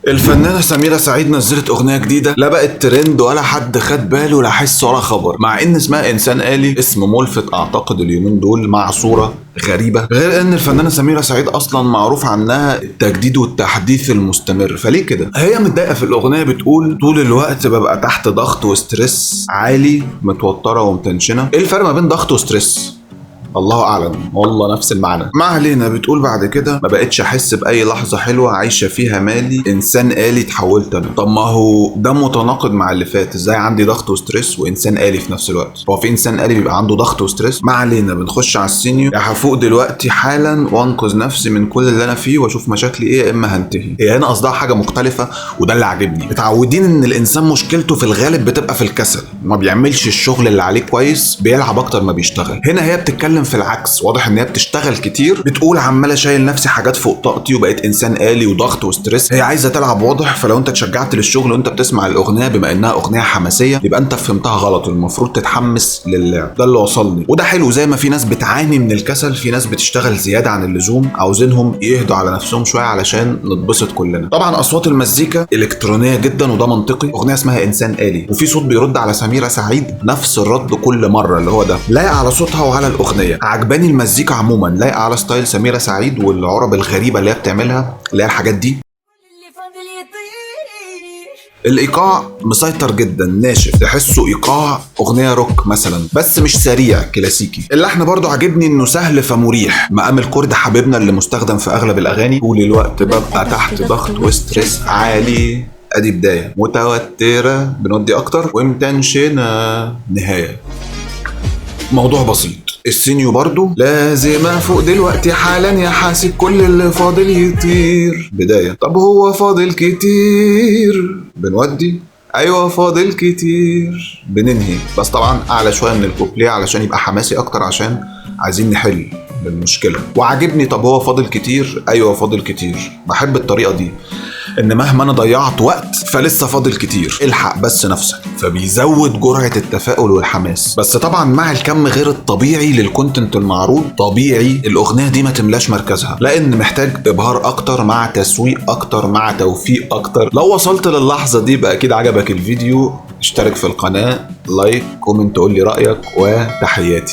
الفنانة سميرة سعيد نزلت أغنية جديدة، لا بقت ترند ولا حد خد باله لا حس ولا خبر، مع إن اسمها إنسان آلي، اسم ملفت أعتقد اليومين دول مع صورة غريبة. غير إن الفنانة سميرة سعيد أصلا معروف عنها التجديد والتحديث المستمر، فليه كده؟ هي متضايقة في الأغنية، بتقول طول الوقت ببقى تحت ضغط وستريس عالي، متوترة ومتنشنة. إيه الفرق ما بين ضغط وستريس؟ الله اعلم، والله نفس المعنى. ما علينا. بتقول بعد كده ما بقتش احس باي لحظه حلوه عايشه فيها مالي، انسان آلي اتحولت انا. طب ما هو ده متناقض مع اللي فات، ازاي عندي ضغط وستريس وانسان آلي في نفس الوقت؟ هو في انسان آلي بيبقى عنده ضغط وستريس؟ ما علينا. بنخش على السينيو. يا هفوق دلوقتي حالا وانقذ نفسي من كل اللي انا فيه واشوف مشاكلي ايه، يا اما هنتهي. هي هنا قصدها حاجه مختلفه، وده اللي عاجبني. متعودين ان الانسان مشكلته في الغالب بتبقى في الكسل، ما بيعملش الشغل اللي عليه كويس، بيلعب اكتر ما بيشتغل. هنا هي بتتكلم في العكس، واضح ان هي بتشتغل كتير. بتقول عماله شايل نفسي حاجات فوق طاقتي وبقيت انسان آلي وضغط وستريس. هي عايزه تلعب واضح. فلو انت اتشجعت للشغل وانت بتسمع الاغنيه بما انها اغنيه حماسيه، يبقى انت فهمتها غلط، والمفروض تتحمس للعب. ده اللي وصلني، وده حلو. زي ما في ناس بتعاني من الكسل، في ناس بتشتغل زياده عن اللزوم، عاوزينهم يهدوا على نفسهم شويه علشان نتبسط كلنا. طبعا اصوات المزيكا الكترونيه جدا وده منطقي. اغنيه اسمها انسان آلي، وفي صوت بيرد على سميرة سعيد نفس الرد كل مره، اللي هو ده لايق على صوتها وعلى الاغنيه. عجباني المزيكا عموما، لايقه على ستايل سميرة سعيد والعرب الغريبه اللي هي بتعملها، اللي هي الحاجات دي. الايقاع مسيطر جدا، ناشف، تحسه ايقاع اغنيه روك مثلا، بس مش سريع كلاسيكي. اللحن برضو عاجبني، انه سهل فمريح. مقام الكورد حبيبنا اللي مستخدم في اغلب الاغاني. طول الوقت ببقى تحت ضغط وستريس عالي، ادي بدايه. متوتره بنودي اكتر، ومتنشنه نهايه. موضوع بسيط. السينيو برضو لازم افوق دلوقتي حالا، يا حاسب كل اللي فاضل يطير. بداية. طب هو فاضل كتير، بنودي. ايوه فاضل كتير، بننهي. بس طبعا اعلى شويه من الكوبليه علشان يبقى حماسي اكتر، عشان عايزين نحل المشكله. وعاجبني طب هو فاضل كتير، ايوه فاضل كتير. بحب الطريقه دي، ان مهما انا ضيعت وقت فلسه فاضل كتير، الحق بس نفسك. فبيزود جرعه التفاؤل والحماس. بس طبعا مع الكم غير الطبيعي للكونتنت المعروض، طبيعي الاغنيه دي ما تملاش مركزها، لان محتاج ابهار اكتر مع تسويق اكتر مع توفيق اكتر. لو وصلت للحظه دي بقى اكيد عجبك الفيديو. اشترك في القناه، لايك، كومنت، قول لي رايك، وتحياتي.